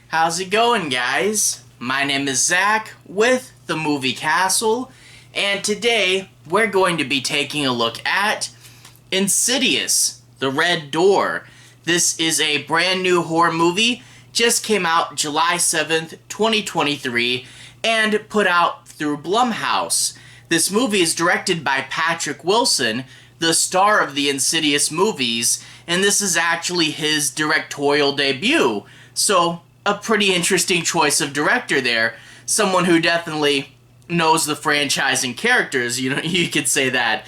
How's it going, guys? My name is Zach with the Movie Castle, and today we're going to be taking a look at Insidious, The Red Door. This is a brand new horror movie, just came out July 7th, 2023, and put out through Blumhouse. This movie is directed by Patrick Wilson, the star of the Insidious movies, and this is actually his directorial debut. So, a pretty interesting choice of director there. Someone who definitely knows the franchise and characters, you could say that.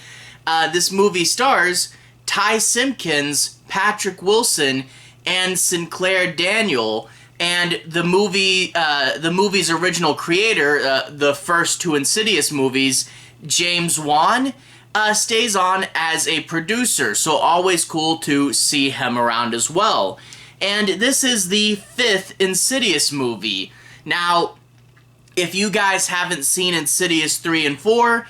This movie stars Ty Simpkins, Patrick Wilson, and Sinclair Daniel, and the movie's original creator, the first two Insidious movies, James Wan, stays on as a producer, so always cool to see him around as well. And this is the fifth Insidious movie. Now, if you guys haven't seen Insidious 3 and 4,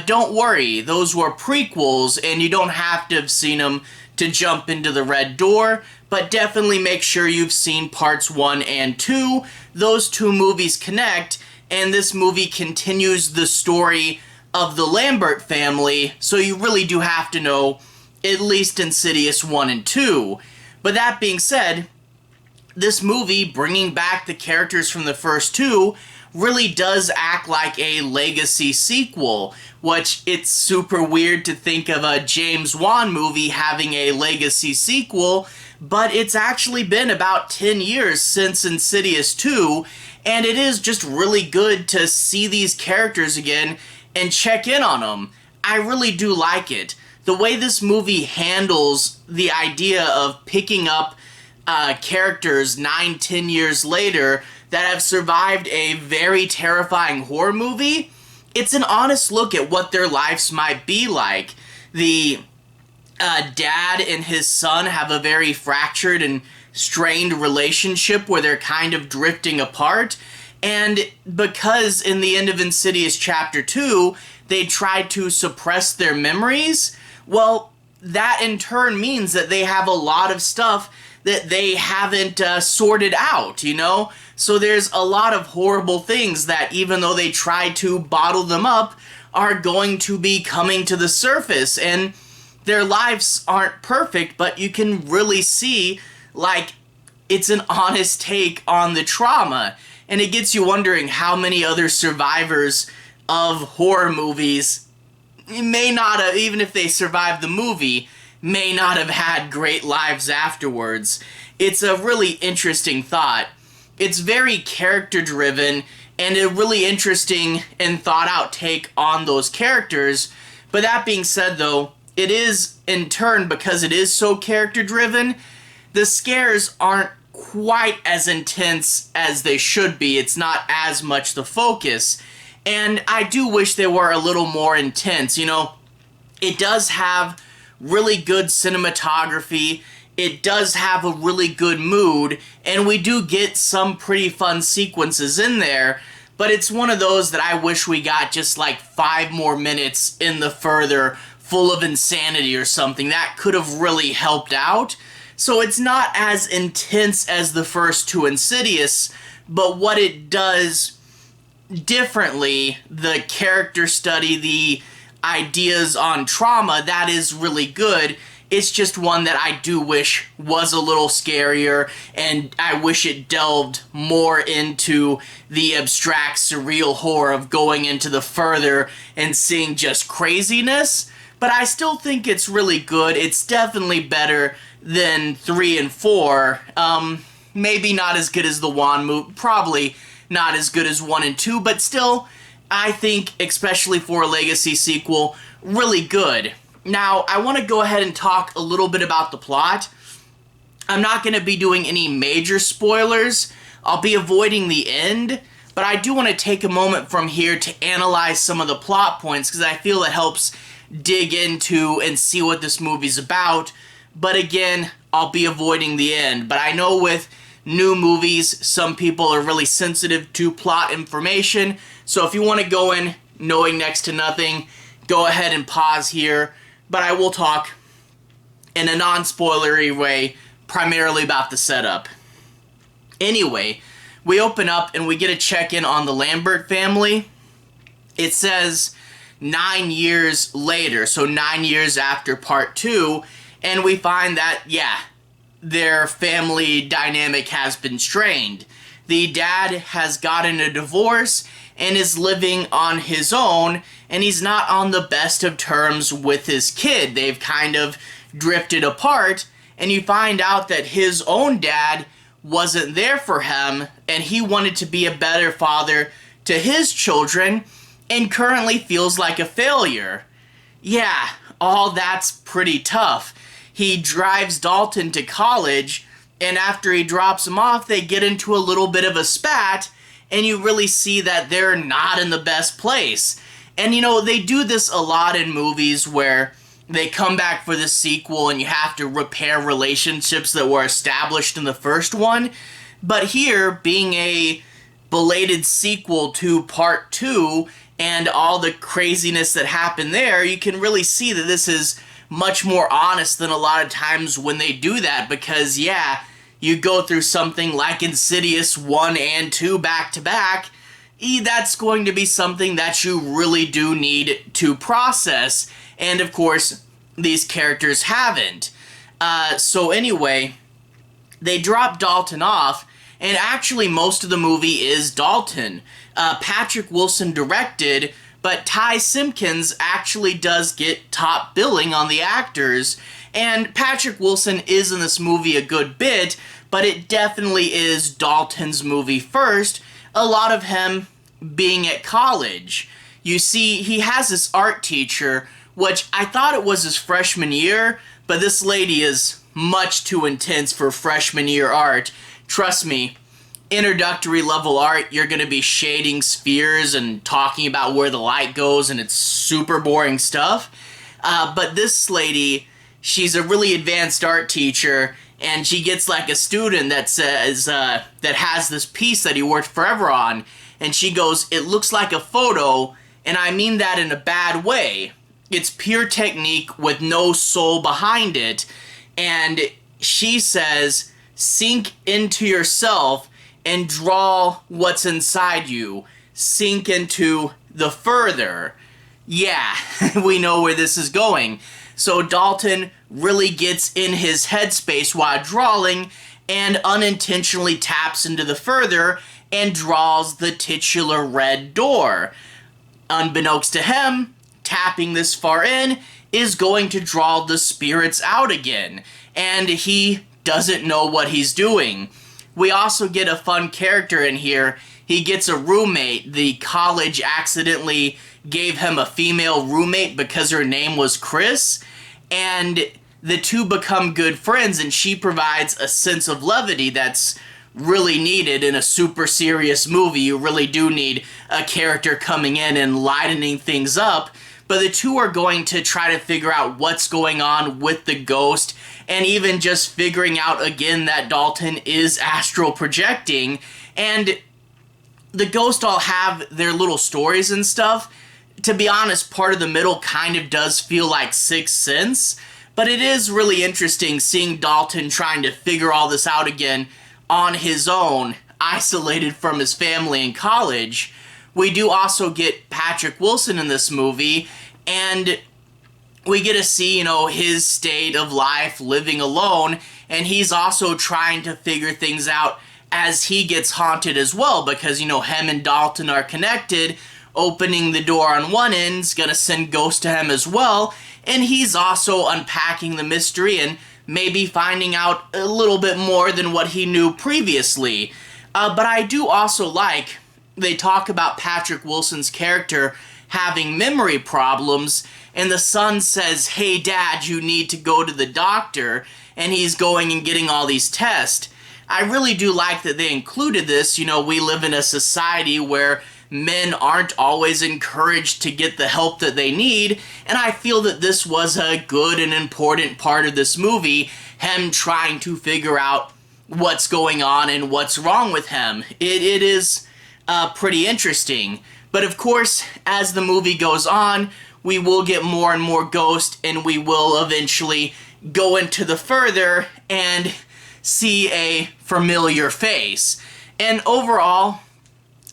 don't worry, those were prequels, and you don't have to have seen them to jump into the Red Door, but definitely make sure you've seen parts 1 and 2. Those two movies connect, and this movie continues the story of the Lambert family, so you really do have to know at least Insidious 1 and 2. But that being said, this movie, bringing back the characters from the first two, really does act like a legacy sequel, which it's super weird to think of a James Wan movie having a legacy sequel, but it's actually been about 10 years since Insidious 2, and it is just really good to see these characters again and check in on them. I really do like it. The way this movie handles the idea of picking up characters 9-10 years later that have survived a very terrifying horror movie, it's an honest look at what their lives might be like. The dad and his son have a very fractured and strained relationship where they're kind of drifting apart, and because in the end of Insidious Chapter 2, they tried to suppress their memories, well, that in turn means that they have a lot of stuff that they haven't sorted out, So there's a lot of horrible things that, even though they try to bottle them up, are going to be coming to the surface. And their lives aren't perfect, but you can really see, it's an honest take on the trauma. And it gets you wondering how many other survivors of horror movies may not have, even if they survived the movie, may not have had great lives afterwards. It's a really interesting thought. It's very character-driven and a really interesting and thought-out take on those characters. But that being said, though, it is, in turn, because it is so character-driven, the scares aren't quite as intense as they should be. It's not as much the focus. And I do wish they were a little more intense. It does have really good cinematography, it does have a really good mood, and we do get some pretty fun sequences in there, but it's one of those that I wish we got just 5 more minutes in the further full of insanity or something. That could have really helped out. So it's not as intense as the first two Insidious, but what it does differently, the character study, the ideas on trauma, that is really good. It's just one that I do wish was a little scarier, and I wish it delved more into the abstract, surreal horror of going into the further and seeing just craziness. But I still think it's really good. It's definitely better than 3 and 4. Maybe not as good as the Wan movie, probably not as good as 1 and 2, but still, I think, especially for a legacy sequel, really good. Now, I want to go ahead and talk a little bit about the plot. I'm not going to be doing any major spoilers. I'll be avoiding the end, but I do want to take a moment from here to analyze some of the plot points, because I feel it helps dig into and see what this movie's about. But again, I'll be avoiding the end. But I know with new movies, some people are really sensitive to plot information, so if you want to go in knowing next to nothing, go ahead and pause here. But I will talk in a non-spoilery way primarily about the setup. Anyway, we open up and we get a check-in on the Lambert family. It says 9 years later, so 9 years after part 2, and we find that, yeah, their family dynamic has been strained. The dad has gotten a divorce and is living on his own, and he's not on the best of terms with his kid. They've kind of drifted apart, and you find out that his own dad wasn't there for him, and he wanted to be a better father to his children, and currently feels like a failure. Yeah, all that's pretty tough. He drives Dalton to college, and after he drops him off, they get into a little bit of a spat, and you really see that they're not in the best place. And you know, they do this a lot in movies where they come back for the sequel and you have to repair relationships that were established in the first one. But here, being a belated sequel to part 2 and all the craziness that happened there, you can really see that this is much more honest than a lot of times when they do that, because yeah, you go through something like Insidious 1 and 2 back to back, that's going to be something that you really do need to process, and of course, these characters haven't. So anyway, they drop Dalton off, and actually most of the movie is Dalton. Patrick Wilson directed, but Ty Simpkins actually does get top billing on the actors, and Patrick Wilson is in this movie a good bit, but it definitely is Dalton's movie first, a lot of him being at college. You see, he has this art teacher, which I thought it was his freshman year, but this lady is much too intense for freshman year art. Trust me, introductory level art, you're going to be shading spheres and talking about where the light goes, and it's super boring stuff. But this lady, she's a really advanced art teacher, and she gets like a student that says, that has this piece that he worked forever on, and she goes, "It looks like a photo," and I mean that in a bad way. It's pure technique with no soul behind it, and she says, "Sink into yourself and draw what's inside you. Sink into the further." Yeah, we know where this is going. So Dalton really gets in his headspace while drawing and unintentionally taps into the further and draws the titular red door. Unbeknownst to him, tapping this far in is going to draw the spirits out again, and he doesn't know what he's doing. We also get a fun character in here. He gets a roommate. The college accidentally gave him a female roommate because her name was Chris, and the two become good friends, and she provides a sense of levity that's really needed in a super serious movie. You really do need a character coming in and lightening things up, but the two are going to try to figure out what's going on with the ghost, and even just figuring out again that Dalton is astral projecting, and the ghosts all have their little stories and stuff. To be honest, part of the middle kind of does feel like Sixth Sense, but it is really interesting seeing Dalton trying to figure all this out again on his own, isolated from his family in college. We do also get Patrick Wilson in this movie, and we get to see, you know, his state of life living alone, and he's also trying to figure things out as he gets haunted as well, because, you know, him and Dalton are connected. Opening the door on one end's gonna send ghosts to him as well, and he's also unpacking the mystery and maybe finding out a little bit more than what he knew previously. But I do also like, they talk about Patrick Wilson's character having memory problems, and the son says, "Hey Dad, you need to go to the doctor," and he's going and getting all these tests. I really do like that they included this. You know, we live in a society where men aren't always encouraged to get the help that they need, and I feel that this was a good and important part of this movie, him trying to figure out what's going on and what's wrong with him. It is pretty interesting. But of course, as the movie goes on, we will get more and more ghosts, and we will eventually go into the further, and see a familiar face. And overall,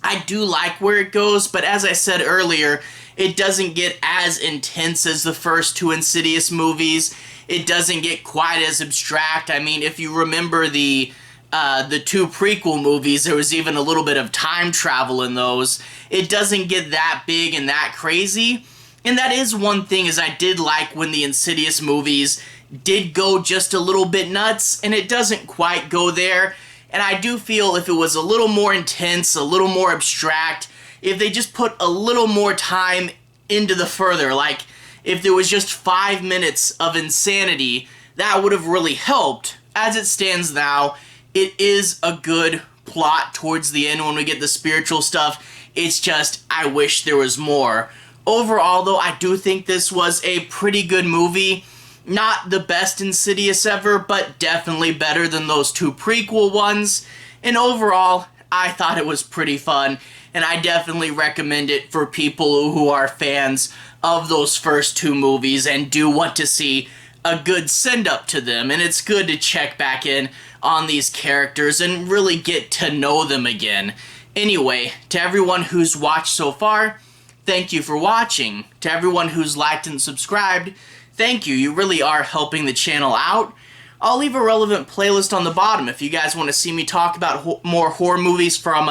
I do like where it goes, but as I said earlier, it doesn't get as intense as the first two Insidious movies. It doesn't get quite as abstract. I mean, if you remember the two prequel movies, there was even a little bit of time travel in those. It doesn't get that big and that crazy. And that is one thing is I did like when the Insidious movies did go just a little bit nuts, and it doesn't quite go there. And I do feel if it was a little more intense, a little more abstract, if they just put a little more time into the further, like if there was just 5 minutes of insanity, that would have really helped. As it stands now, it is a good plot towards the end when we get the spiritual stuff. It's just, I wish there was more. Overall, though, I do think this was a pretty good movie. Not the best Insidious ever, but definitely better than those two prequel ones. And overall, I thought it was pretty fun, and I definitely recommend it for people who are fans of those first two movies and do want to see a good send-up to them. And it's good to check back in on these characters and really get to know them again. Anyway, to everyone who's watched so far, thank you for watching. To everyone who's liked and subscribed, thank you. You really are helping the channel out. I'll leave a relevant playlist on the bottom if you guys want to see me talk about more horror movies from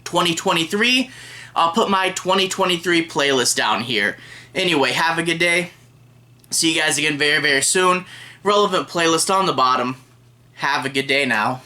2023. I'll put my 2023 playlist down here. Anyway, have a good day. See you guys again very, very soon. Relevant playlist on the bottom. Have a good day now.